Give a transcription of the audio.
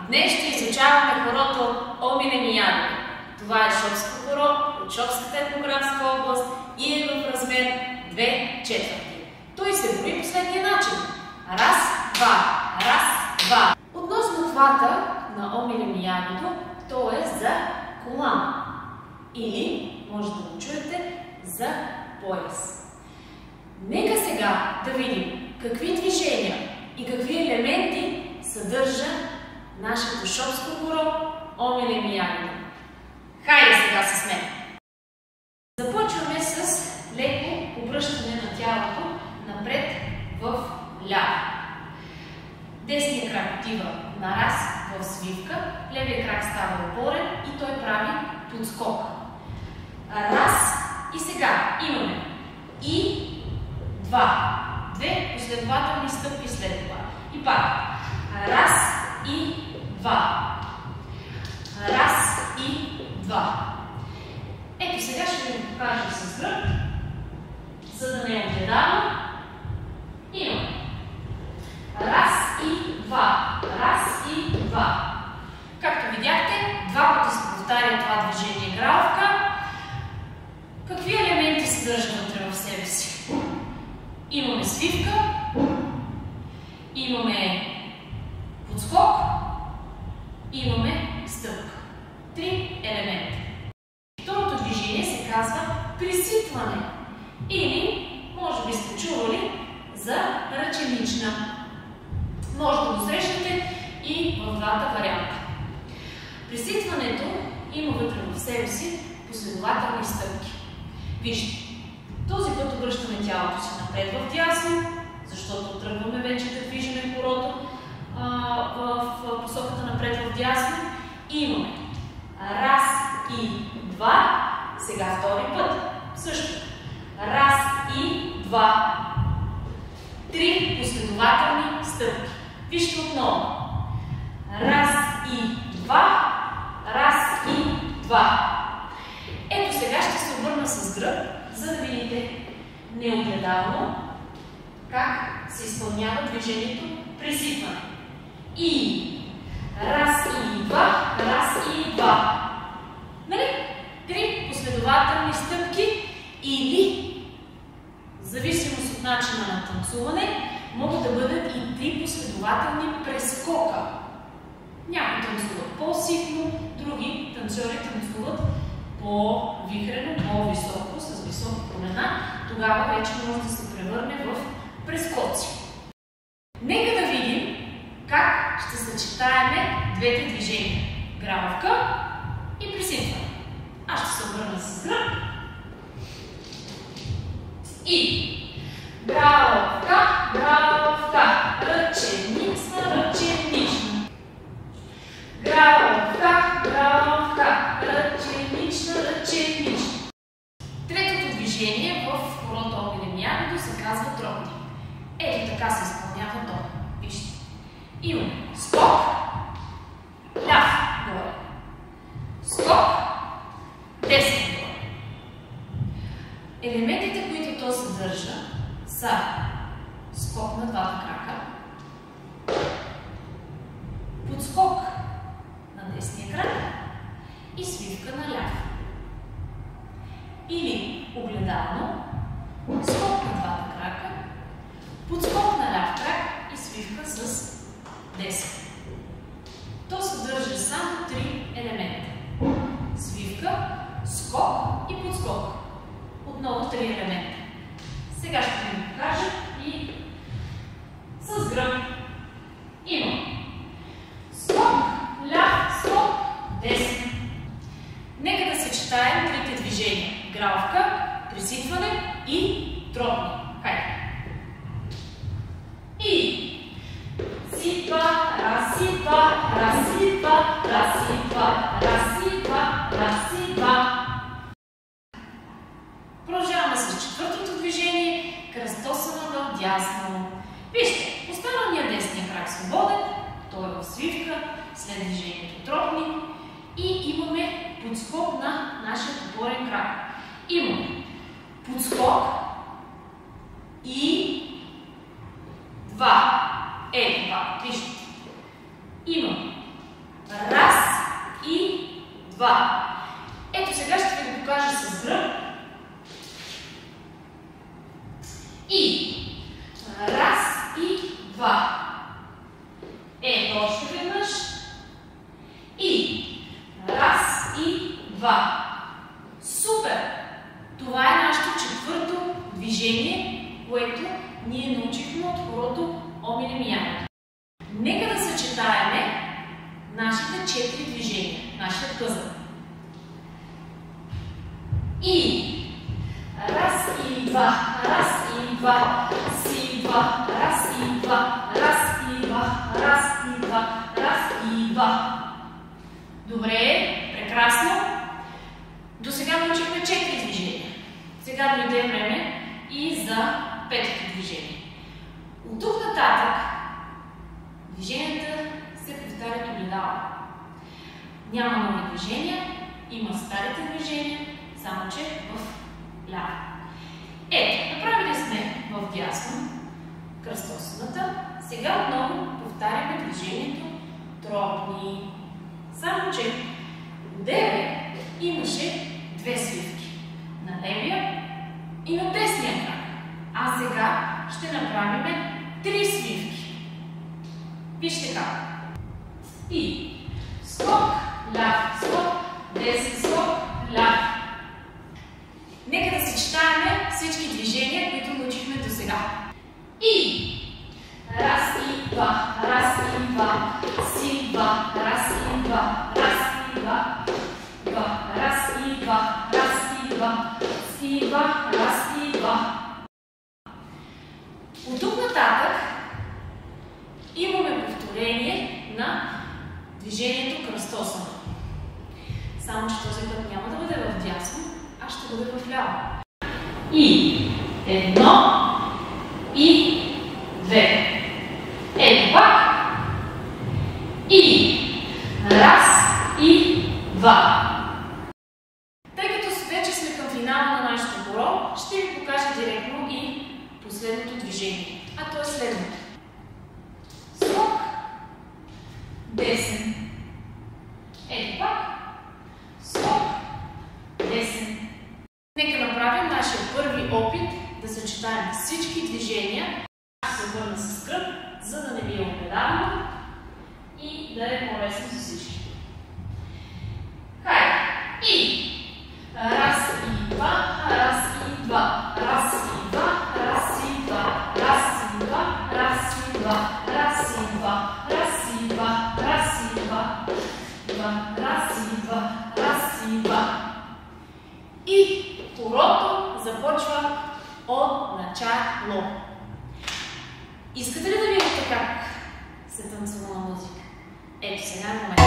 Днес ще изучаваме хорото Омилени ягоди. Това е шопско хоро от Шопската етнографска област и е в размер 2/4. Той се брои по следния начин. Раз, два, раз, два. Относно хвата на Омилени ягоди, то е за колан. Или, може да го чуете, за пояс. Нека сега да видим какви движения и какви елементи съдържа нашето шопско хоро Омилени ягоди. Хайде сега с мен! Започваме с леко обръщане на тялото напред в ляво. Десният крак отива на раз в свивка, левият крак става опорен и той прави подскок. Раз и сега имаме и два. Две последователни стъпки след това. И пак. Раз и два. Раз и два. Ето сега ще ви покажа с гръб, за да не е огледално. Имаме. Раз и два. Раз и два. Както видяхте, два пъти се повтаря това движение гравка. Какви елементи съдържа вътре в себе си? Имаме свивка, имаме подскок, имаме стъпка. Три елемента. Второто движение се казва присипване. Или, може би сте чували, за ръченична. Може да го срещнете и в двата варианта. Присипването има вътре в себе си последователни стъпки. Вижте, този път обръщаме тялото си напред в дясно, защото тръгваме вече да движим хорото в посоката напред в дясно. И имаме раз и два, сега втори път, също. Раз и два. Три последователни стъпки. Вижте отново. Раз и два, раз и два. Ето сега ще се обърна с гръб, за да видите неогледално как се изпълнява движението присипване. И раз и два, раз и два. Нали? Три последователни стъпки или, в зависимост от начина на танцуване, могат да бъдат и три последователни прескока. Някои танцуват по-ситно, други танцори танцуват по-вихрено, по-високо, с висока колена. Тогава вече може да се превърне в прескоци. Нека да видим как ще съчетаем двете движения. Гравка и присипване. Аз ще се обърна с гръб. И гравка, гравка, ръченична, ръченична. Гравка, гравка, ръченична, ръченична. Третото движение в хорото Омилени ягоди се казва тропни. Ето така се изпълнява то. Вижте. Имаме скок, ляв горе. Скок, десен горе. Елементите, които то съдържа, са скок на двата крака, подскок на десния крак и свивка на ляв. Или огледално, скок на двата крака, подскок на ляв крак и свивка с десен. То съдържа само три елемента. Свивка, скок и подскок. Отново три елемента. Сега ще ви покажа и с гръб. Имам скок, ляв, скок, десен. Нека да съчетаем трите движения. Гравка, присипване и тропни. Хайде. И сипа, разсипа, разсипа, разсипа, разсипа, разсипа. Продължаваме с четвъртото движение, кръстосано в дясно. Вижте, останалният десния крак свободен, той е в свивка, след движението тропни и имаме подскок на нашия опорен крак. Имаме подскок и два. Ето това, вижте. Имаме 2. Ето сега ще ви го покажа с гръб. И раз и 2. Ето още веднъж. И раз и 2. Супер! Това е нашето четвърто движение, което ние научихме от хорото Омилемияна. Нека да съчетаеме нашите 4 движения, нашия пъзъл. И раз и 2, раз и 2, си 2, раз и 2, раз и 2, раз и 2, раз и 2. Добре, прекрасно. До сега научихме 4 движения. Сега дойде време и за 5-то движение. От тук нататък движенията се повтарят огледално. Няма нови движения, има старите движения, само че в ляво. Ето, направили сме в дясно кръстосаната. Сега отново повтаряме движението тропни. Само че одеве имаше 2 свивки. На левия и на десния крак. А сега ще направим 3 свивки. Вижте как. И скок, ляв, скок, десен скок, ляв. Нека да съчетаем всички движения, които научихме до сега. И раз и 2, раз и 2, си 2, раз и 2, раз и 2, 2, раз и 2, раз и 2, си 2, раз и 2. От тук нататък имаме повторение на движението кръстосано. Само че този път няма да бъде в дясно, а ще бъде в ляво. И 1 и 2. Ето пак. И раз и 2. Тъй като вече сме към финала на нашето хоро, ще ви покажа директно и последното движение. А то е следното. Скок, десен. Ето пак. Скок, десен. Нека направим нашия първи опит да съчетаем всички движения. Ще се върна с кръг, за да не ви е огледално и да е по-лесно за всички. Хайде! И раз и 2, раз и 2, раз и 2, раз и 2, раз и 2, раз и 2, раз и 2, раз и 2, раз и 2, 2, раз и 2, раз и 2. И хорото започва от начало. Искате ли да видите как се танцува на музика? Ето сега е момент.